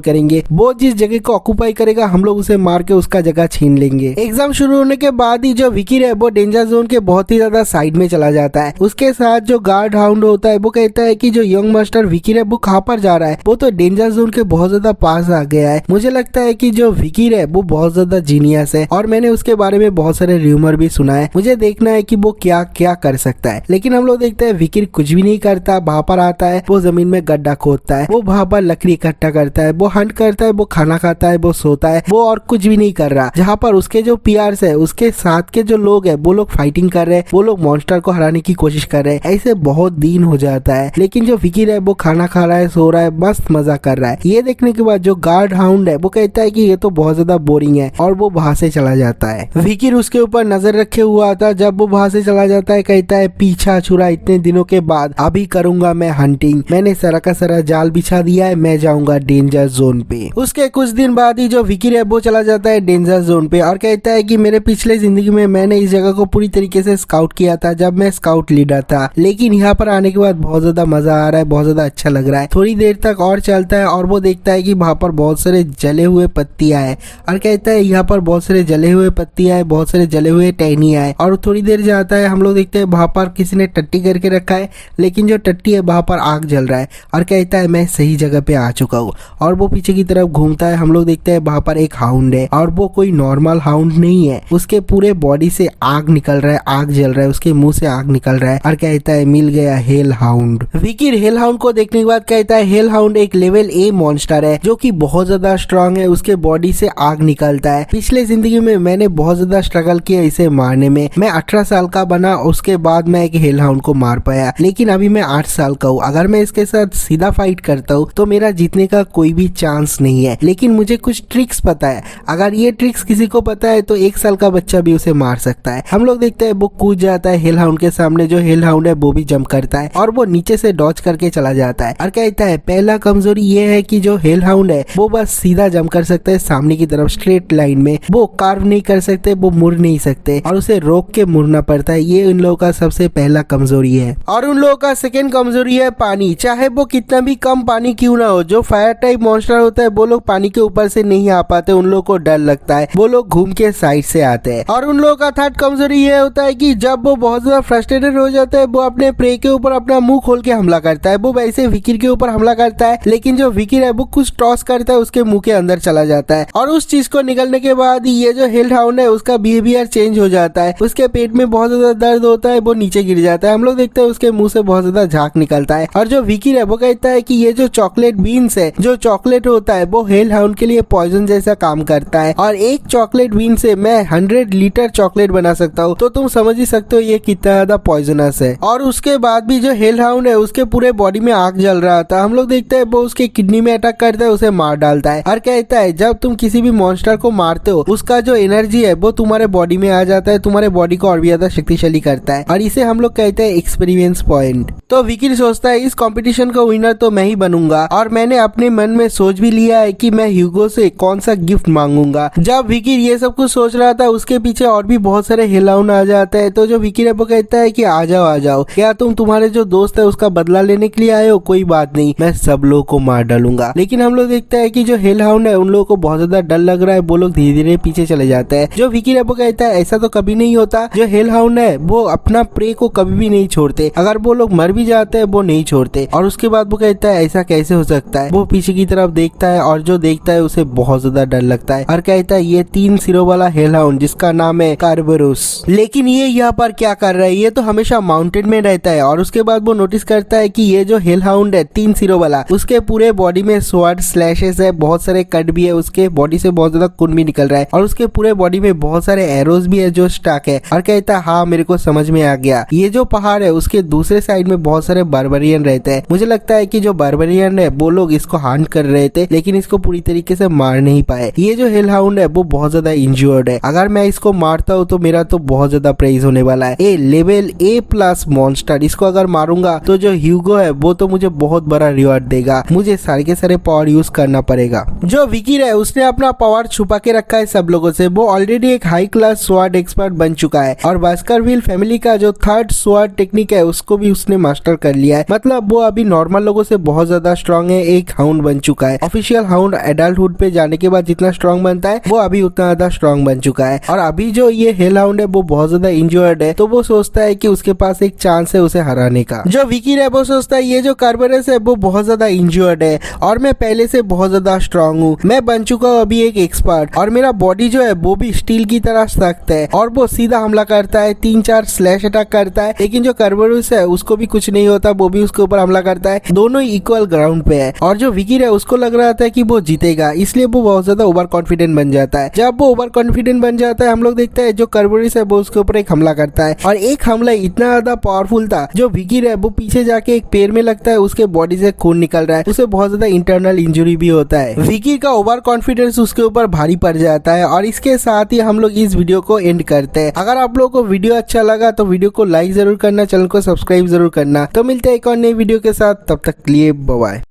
करेंगे, वो जिस जगह को ऑक्यूपाई करेगा हम लोग उसे मार के उसका जगह छीन लेंगे। एग्जाम शुरू होने के बाद ही जो विकिर है वो डेंजर जोन के बहुत ही ज्यादा साइड में चला जाता है। उसके साथ जो गार्ड हाउंड होता है वो कहता है कि जो यंग मास्टर विकिर है वो कहाँ पर जा रहा है, वो तो डेंजर जोन के बहुत ज्यादा पास आ गया है। मुझे लगता है कि जो विकिर है वो बहुत ज्यादा जीनियस है और मैंने उसके बारे में बहुत सारे र्यूमर भी सुना है, मुझे देखना है कि वो क्या क्या कर सकता है। लेकिन हम लोग देखते हैं विकिर कुछ भी नहीं करता, वहां पर आता है, वो जमीन में गड्ढा खोदता है, वो वहां पर लकड़ी इकट्ठा करता है, वो हंट करता है, वो खाना खाता है, वो सोता है, वो और कुछ भी नहीं कर रहा। जहाँ पर उसके जो पीआर्स है, उसके साथ के जो लोग है वो लोग फाइटिंग कर रहे हैं, वो लोग मॉन्स्टर को हराने की कोशिश कर रहे हैं। ऐसे बहुत दिन हो जाता है, लेकिन जो विकिर है वो खाना खा रहा है, सो रहा है, मस्त मजा कर रहा है। ये देखने के बाद जो गार्ड हाउंड है वो कहता है कि ये तो बहुत ज्यादा बोरिंग है और वो वहां से चला जाता है। विकिर उसके ऊपर नजर रखे हुआ था, जब वो वहां से चला जाता है कहता है पीछा छुरा इतने दिनों के बाद, अभी करूंगा मैं हंटिंग, मैंने सारा का सारा जाल बिछा दिया है, मैं जाऊंगा डेंजर जोन पे। उसके कुछ दिन बाद ही जो विकिर है वो चला जाता है डेंजर जोन पे और कहता है कि मेरे पिछले जिंदगी में मैंने इस जगह को पूरी तरीके से स्काउट किया था जब मैं स्काउट लीडर था, लेकिन यहाँ पर आने के बाद बहुत ज्यादा मजा आ रहा है, बहुत ज्यादा अच्छा लग रहा है। थोड़ी देर तक और चलता है और वो देखता है कि वहाँ पर बहुत सारे जले हुए पत्तियां है और कहता है यहाँ पर बहुत सारे जले हुए पत्तियां है, बहुत सारे जले हुए टहनियां है। और थोड़ी देर जाता है, हम लोग देखते हैं वहाँ पर किसी ने टट्टी करके रखा है, लेकिन जो टट्टी है वहाँ पर आग जल रहा है और कहता है मैं सही जगह पे आ चुका हूँ। और वो पीछे की तरफ घूमता है, हम लोग देखते हैं वहाँ पर एक हाउंड है और वो कोई नॉर्मल हाउंड नहीं है, उसके पूरे बॉडी से आग निकल रहा है, आग जल रहा है, उसके मुंह से आग निकल रहा है और कहता है मिल गया hello hound. Vikir hello hound को देखने के बाद कहता है हेल हाउंड एक लेवल ए मॉन्स्टर है जो कि बहुत ज्यादा स्ट्रांग है, उसके बॉडी से आग निकलता है। पिछले जिंदगी में मैंने बहुत ज्यादा स्ट्रगल किया इसे मारने में, मैं 18 साल का बना, उसके बाद मैं एक हेल हाउंड को मार पाया, लेकिन अभी मैं 8 साल का हूँ। अगर मैं इसके साथ सीधा फाइट करता हूँ तो मेरा जीतने का कोई भी चांस नहीं है, लेकिन मुझे कुछ ट्रिक्स पता है, अगर ये ट्रिक्स किसी को पता है तो 1 साल का बच्चा भी उसे मार सकता है। हम लोग देखते हैं वो कूद जाता है हेल हाउंड के सामने, जो हेल हाउंड है वो भी जंप करता है और वो नीचे से डॉच करके चला जाता है और कहता है पहला कमजोरी ये है कि जो हेल हाउंड है वो बस सीधा जंप कर सकता है सामने की तरफ स्ट्रेट लाइन में, वो कार्व नहीं कर सकते, वो मुड़ नहीं सकते और उसे रोक के मुड़ना पड़ता है। ये उन लोगों का सबसे पहला कमजोरी है। और उन लोगों का सेकेंड कमजोरी है पानी, चाहे वो कितना भी कम पानी क्यों ना हो। जो फायर टाइप मॉन्स्टर होता है वो लोग पानी के ऊपर से नहीं आ पाते, उन लोगों को डर लगता है, वो लोग घूम के साइड से आते हैं। और उन लोगों का थर्ड कमजोरी ये होता है कि जब वो बहुत ज्यादा फ्रस्ट्रेटेड हो जाता है वो अपने प्रे के ऊपर अपना मुंह खोल के हमला करता है। वो वैसे विकिर के ऊपर हमला करता है, लेकिन जो विकिर है वो कुछ टॉस करता है, उसके मुंह के अंदर चला जाता है और उस चीज को निकलने के बाद ये जो हेल हाउंड है उसका बिहेवियर चेंज हो जाता है, उसके पेट में बहुत ज्यादा दर्द होता है, वो नीचे गिर जाता है। हम लोग देखते हैं उसके मुंह से बहुत ज्यादा झाग निकलता है और जो विकिर है वो कहता है कि ये जो चॉकलेट बीन्स है, जो चॉकलेट होता है वो हेल हाउंड के लिए पॉइजन जैसा काम करता है और एक चॉकलेट बीन से मैं 100 लीटर चॉकलेट बना सकता हूँ, तो तुम समझ ही सकते हो ये कितना ज्यादा पॉइजनस है। और उसके बाद भी जो हेल हाउंड है उसके पूरे बॉडी में आग जल रहा था, हम लोग देखते हैं वो उसके किडनी में अटैक करता है, उसे मार डालता है और कहता है जब तुम किसी भी मॉन्स्टर को मारते हो उसका जो एनर्जी है वो तुम्हारे बॉडी में आ जाता है, तुम्हारे बॉडी को और भी ज्यादा शक्तिशाली करता है और इसे हम लोग कहते हैं एक्सपीरियंस पॉइंट। तो विकिर सोचता है इस कंपटीशन का विनर तो मैं ही बनूंगा और मैंने अपने मन में सोच भी लिया है कि मैं ह्यूगो से कौन सा गिफ्ट मांगूंगा। जब विकिर ये सब कुछ सोच रहा था उसके पीछे और भी बहुत सारे हेल हाउंड आ जाते हैं, तो जो विकिर है वो कहता है कि आ जाओ आ जाओ, क्या तुम तुम्हारे जो दोस्त है उसका बदला लेने के लिए आए हो? कोई बात नहीं, मैं सब लोगों को मार डालूंगा। लेकिन हम लोग देखते हैं कि जो हेल हाउंड है उन लोगों को बहुत ज्यादा डर लग रहा है, वो लोग धीरे धीरे पीछे चले जाते हैं। जो विकी रेबो कहता है ऐसा तो कभी नहीं होता, जो हेल हाउंड है वो अपना प्रे को कभी भी नहीं छोड़ते, अगर वो लोग मर भी जाते हैं वो नहीं छोड़ते। और उसके बाद वो कहता है ऐसा कैसे हो सकता है? वो पीछे की तरफ देखता है और जो देखता है उसे बहुत ज्यादा डर लगता है और कहता है ये 3 सिरों वाला हेल हाउंड जिसका नाम है कार्बरोस, लेकिन ये यहाँ पर क्या कर रहा है? ये तो हमेशा माउंटेन में रहता है। और उसके बाद वो नोटिस करता है कि ये जो हेल हाउंड है 3 सिरों वाला, उसके पूरे बॉडी में स्वॉर्ड स्लैशेस है, बहुत सारे कट भी है, उसके बॉडी से बहुत ज्यादा खून भी निकल रहा है और उसके पूरे बॉडी में बहुत सारे एरोज भी है जो स्टक है। और कहता है हाँ मेरे को समझ में आ गया, ये जो पहाड़ है उसके दूसरे साइड में बहुत सारे बार्बरियन रहते हैं। मुझे लगता है कि जो बार्बरियन है वो लोग इसको हंट कर रहे थे लेकिन इसको पूरी तरीके से मार नहीं पाए। ये जो हेल हाउंड है वो बहुत ज्यादा इंज्योर्ड है, अगर मैं इसको मारता हूँ तो मेरा तो बहुत ज्यादा प्रेज होने वाला है। ए लेवल A+ मॉन्स्टर, इसको अगर मारूंगा तो जो ह्यूगो है वो तो मुझे बहुत बड़ा रिवॉर्ड देगा, मुझे सारे के सारे पावर यूज करना पड़ेगा। जो विकी है उसने अपना पावर छुपा के रखा है सब लोगों से, वो ऑलरेडी एक हाई क्लास स्वॉर्ड एक्सपर्ट बन चुका है और बास्करविल फैमिली का जो 3rd स्वॉर्ड टेक्निक है उसको भी उसने मास्टर कर लिया है। मतलब वो अभी नॉर्मल लोगों से बहुत ज्यादा स्ट्रांग है, एक हाउंड बन चुका है। ऑफिशियल हाउंड एडल्टहुड पे जाने के बाद जितना स्ट्रांग बनता है वो अभी उतना ज्यादा स्ट्रांग बन चुका है। और अभी जो ये हेल हाउंड है वो बहुत ज्यादा इंजर्ड है, तो वो सोचता है कि उसके पास एक चांस है उसे हराने का। जो विकी है वो सोचता है ये जो कार्बरस है वो बहुत ज्यादा इंजर्ड है और मैं पहले से बहुत ज्यादा स्ट्रांग हूँ, मैं बन चुका हूँ अभी एक एक्सपर्ट और मेरा बॉडी जो है वो भी स्टील की तरह सख्त है और वो सीधा हमला करता है, 3-4 स्लैश अटैक करता है। लेकिन जो कार्बरस है उसको भी कुछ नहीं होता, वो भी उसके ऊपर हमला करता है, दोनों ही इक्वल ग्राउंड पे है। और जो विकी है उसको लग रहा था कि वो जीतेगा, इसलिए वो बहुत ज्यादा ओवर कॉन्फिडेंट बन जाता है। जब वो ओवर कॉन्फिडेंट बन जाता है हम लोग देखते हैं जो कार्बरस है वो उसके ऊपर एक हमला करता है और एक हमला इतना ज्यादा पावरफुल था जो विकी है वो पीछे जाके एक पैर में लगता है, उसके बॉडी से खून निकल रहा है, उसे बहुत ज्यादा इंटरनल इंजरी भी होता है। विकी का ओवर कॉन्फिडेंस उसके ऊपर भारी पड़ जाता है और इसके साथ ही हम लोग इस वीडियो को एंड करते हैं। अगर आप लोगों को वीडियो अच्छा लगा तो वीडियो को लाइक जरूर करना, चैनल को सब्सक्राइब जरूर करना। तो मिलते हैं एक और नई वीडियो के साथ, तब तक के लिए बाय बाय।